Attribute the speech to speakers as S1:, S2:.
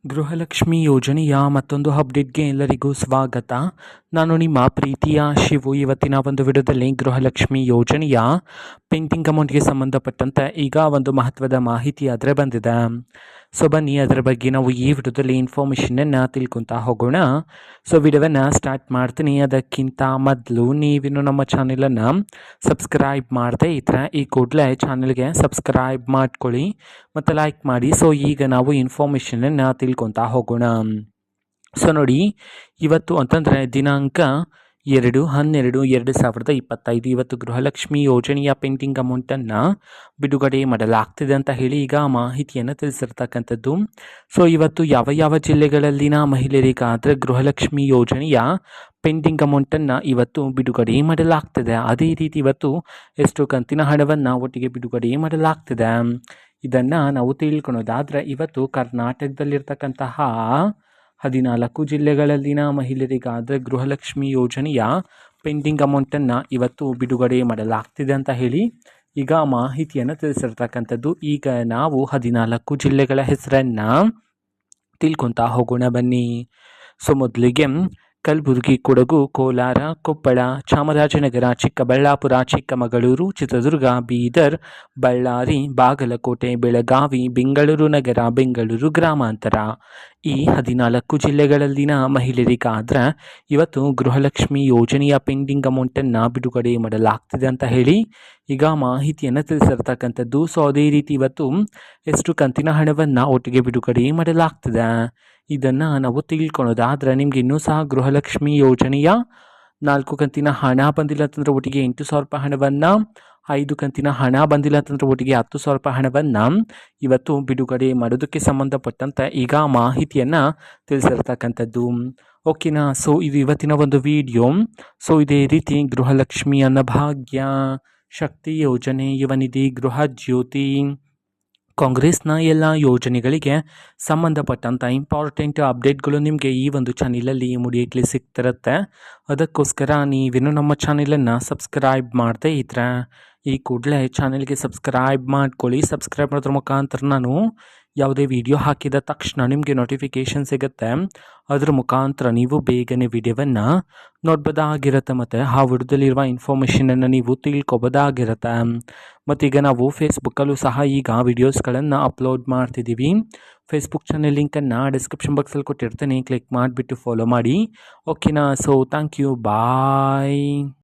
S1: ಗೃಹಲಕ್ಷ್ಮಿ ಯೋಜನೆಯ ಮತ್ತೊಂದು ಅಪ್ಡೇಟ್ಗೆ ಎಲ್ಲರಿಗೂ ಸ್ವಾಗತ. ನಾನು ನಿಮ್ಮ ಪ್ರೀತಿಯ ಶಿವು. ಇವತ್ತಿನ ಒಂದು ವಿಡಿಯೋದಲ್ಲಿ ಗೃಹಲಕ್ಷ್ಮಿ ಯೋಜನೆಯ ಪೆಂಡಿಂಗ್ ಅಮೌಂಟ್ಗೆ ಸಂಬಂಧಪಟ್ಟಂತೆ ಈಗ ಒಂದು ಮಹತ್ವದ ಮಾಹಿತಿ ಆದರೆ ಬಂದಿದೆ. ಸೊ ಬನ್ನಿ ಅದರ ಬಗ್ಗೆ ನಾವು ಈ ವಿಡಿಯೋದಲ್ಲಿ ಇನ್ಫಾರ್ಮೇಷನನ್ನು ತಿಳ್ಕೊತಾ ಹೋಗೋಣ. ಸೊ ವಿಡಿಯೋವನ್ನು ಸ್ಟಾರ್ಟ್ ಮಾಡ್ತೀನಿ. ಅದಕ್ಕಿಂತ ಮೊದಲು ನೀವಿನ್ನು ನಮ್ಮ ಚಾನೆಲನ್ನು ಸಬ್ಸ್ಕ್ರೈಬ್ ಮಾಡದೆ ಇದ್ರೆ ಈ ಕೂಡಲೇ ಚಾನೆಲ್ಗೆ ಸಬ್ಸ್ಕ್ರೈಬ್ ಮಾಡ್ಕೊಳ್ಳಿ ಮತ್ತು ಲೈಕ್ ಮಾಡಿ. ಸೊ ಈಗ ನಾವು ಇನ್ಫಾರ್ಮೇಷನನ್ನು ತಿಳ್ಕೊತಾ ಹೋಗೋಣ. ಸೊ ನೋಡಿ, ಇವತ್ತು ಅಂತಂದರೆ ದಿನಾಂಕ 2/12/2025 ಇವತ್ತು ಗೃಹಲಕ್ಷ್ಮಿ ಯೋಜನೆಯ ಪೆಂಡಿಂಗ್ ಅಮೌಂಟನ್ನು ಬಿಡುಗಡೆ ಮಾಡಲಾಗ್ತಿದೆ ಅಂತ ಹೇಳಿ ಈಗ ಮಾಹಿತಿಯನ್ನು ತಿಳಿಸಿರ್ತಕ್ಕಂಥದ್ದು. ಸೊ ಇವತ್ತು ಯಾವ ಯಾವ ಜಿಲ್ಲೆಗಳಲ್ಲಿನ ಮಹಿಳೆಯರಿಗಾದರೆ ಗೃಹಲಕ್ಷ್ಮಿ ಯೋಜನೆಯ ಪೆಂಡಿಂಗ್ ಅಮೌಂಟನ್ನು ಇವತ್ತು ಬಿಡುಗಡೆ ಮಾಡಲಾಗ್ತಿದೆ, ಅದೇ ರೀತಿ ಇವತ್ತು ಎಷ್ಟು ಕಂತಿನ ಹಣವನ್ನು ಒಟ್ಟಿಗೆ ಬಿಡುಗಡೆ ಮಾಡಲಾಗ್ತಿದೆ ಇದನ್ನು ನಾವು ತಿಳ್ಕೊಳೋದಾದರೆ, ಇವತ್ತು ಕರ್ನಾಟಕದಲ್ಲಿರ್ತಕ್ಕಂತಹ 14 ಜಿಲ್ಲೆಗಳಲ್ಲಿನ ಮಹಿಳೆಯರಿಗಾದರೆ ಗೃಹಲಕ್ಷ್ಮಿ ಯೋಜನೆಯ ಪೆಂಡಿಂಗ್ ಅಮೌಂಟನ್ನು ಇವತ್ತು ಬಿಡುಗಡೆ ಮಾಡಲಾಗ್ತಿದೆ ಅಂತ ಹೇಳಿ ಈಗ ಮಾಹಿತಿಯನ್ನು ತಿಳಿಸಿರ್ತಕ್ಕಂಥದ್ದು. ಈಗ ನಾವು 14 ಜಿಲ್ಲೆಗಳ ಹೆಸರನ್ನು ತಿಳ್ಕೊತಾ ಹೋಗೋಣ ಬನ್ನಿ. ಸೊ ಮೊದಲಿಗೆ ಕಲಬುರಗಿ, ಕೊಡಗು, ಕೋಲಾರ, ಕೊಪ್ಪಳ, ಚಾಮರಾಜನಗರ, ಚಿಕ್ಕಬಳ್ಳಾಪುರ, ಚಿಕ್ಕಮಗಳೂರು, ಚಿತ್ರದುರ್ಗ, ಬೀದರ್, ಬಳ್ಳಾರಿ, ಬಾಗಲಕೋಟೆ, ಬೆಳಗಾವಿ, ಬೆಂಗಳೂರು ನಗರ, ಬೆಂಗಳೂರು ಗ್ರಾಮಾಂತರ ಈ 14 ಜಿಲ್ಲೆಗಳಲ್ಲಿನ ಮಹಿಳೆಯರಿಗಾದರೆ ಇವತ್ತು ಗೃಹಲಕ್ಷ್ಮಿ ಯೋಜನೆಯ ಪೆಂಡಿಂಗ್ ಅಮೌಂಟನ್ನು ಬಿಡುಗಡೆ ಮಾಡಲಾಗ್ತಿದೆ ಅಂತ ಹೇಳಿ ಈಗ ಮಾಹಿತಿಯನ್ನು ತಿಳಿಸಿರ್ತಕ್ಕಂಥದ್ದು. ಸೊ ಅದೇ ರೀತಿ ಇವತ್ತು ಎಷ್ಟು ಕಂತಿನ ಹಣವನ್ನು ಒಟ್ಟಿಗೆ ಬಿಡುಗಡೆ ಮಾಡಲಾಗ್ತಿದೆ ಇದನ್ನು ನಾವು ತಿಳ್ಕೊಳೋದಾದರೆ, ನಿಮ್ಗೆ ಇನ್ನೂ ಸಹ ಗೃಹಲಕ್ಷ್ಮಿ ಯೋಜನೆಯ 4 ಕಂತಿನ ಹಣ ಬಂದಿಲ್ಲ ಅಂತಂದರೆ ಒಟ್ಟಿಗೆ 8,000 ರೂಪಾಯಿ ಹಣವನ್ನು, 5 ಕಂತಿನ ಹಣ ಬಂದಿಲ್ಲ ಅಂತಂದರೆ ಒಟ್ಟಿಗೆ 10,000 ರೂಪಾಯಿ ಹಣವನ್ನು ಇವತ್ತು ಬಿಡುಗಡೆ ಮಾಡೋದಕ್ಕೆ ಸಂಬಂಧಪಟ್ಟಂತೆ ಈಗ ಮಾಹಿತಿಯನ್ನು ತಿಳಿಸಿರ್ತಕ್ಕಂಥದ್ದು. ಓಕೆನಾ. ಸೊ ಇದು ಇವತ್ತಿನ ಒಂದು ವಿಡಿಯೋ. ಸೊ ಇದೇ ರೀತಿ ಗೃಹಲಕ್ಷ್ಮಿ ಅನ್ನಭಾಗ್ಯ, ಶಕ್ತಿ ಯೋಜನೆ, ಯುವನಿಧಿ, ಗೃಹ ಜ್ಯೋತಿ, ಕಾಂಗ್ರೆಸ್ನ ಎಲ್ಲ ಯೋಜನೆಗಳಿಗೆ ಸಂಬಂಧಪಟ್ಟಂಥ ಇಂಪಾರ್ಟೆಂಟ್ ಅಪ್ಡೇಟ್ಗಳು ನಿಮಗೆ ಈ ಒಂದು ಚಾನಲಲ್ಲಿ ಇಮಿಡಿಯೇಟ್ಲಿ ಸಿಗ್ತಿರುತ್ತೆ. ಅದಕ್ಕೋಸ್ಕರ ನೀವೇನು ನಮ್ಮ ಚಾನಲನ್ನು ಸಬ್ಸ್ಕ್ರೈಬ್ ಮಾಡದೇ ಇದ್ರೆ ಈ ಕೂಡಲೇ ಚಾನಲ್ಗೆ ಸಬ್ಸ್ಕ್ರೈಬ್ ಮಾಡ್ಕೊಳ್ಳಿ. ಸಬ್ಸ್ಕ್ರೈಬ್ ಮಾಡೋದ್ರ ಮುಖಾಂತರ ನಾನು ಯಾವುದೇ ವಿಡಿಯೋ ಹಾಕಿದ ತಕ್ಷಣ ನಿಮಗೆ ನೋಟಿಫಿಕೇಷನ್ ಸಿಗುತ್ತೆ. ಅದರ ಮುಖಾಂತರ ನೀವು ಬೇಗನೆ ವಿಡಿಯೋವನ್ನು ನೋಡ್ಬೋದಾಗಿರುತ್ತೆ ಮತ್ತು ಆ ವಿಡಿಯೋದಲ್ಲಿರುವ ಇನ್ಫಾರ್ಮೇಷನನ್ನು ನೀವು ತಿಳ್ಕೊಬೋದಾಗಿರುತ್ತೆ. ಮತ್ತೀಗ ನಾವು ಫೇಸ್ಬುಕ್ಕಲ್ಲೂ ಸಹ ಈಗ ವಿಡಿಯೋಸ್ಗಳನ್ನು ಅಪ್ಲೋಡ್ ಮಾಡ್ತಿದ್ದೀವಿ. ಫೇಸ್ಬುಕ್ ಚಾನಲ್ ಲಿಂಕನ್ನು ಡಿಸ್ಕ್ರಿಪ್ಷನ್ ಬಾಕ್ಸಲ್ಲಿ ಕೊಟ್ಟಿರ್ತೀನಿ, ಕ್ಲಿಕ್ ಮಾಡಿಬಿಟ್ಟು ಫಾಲೋ ಮಾಡಿ. ಓಕೆನಾ. So thank you, bye.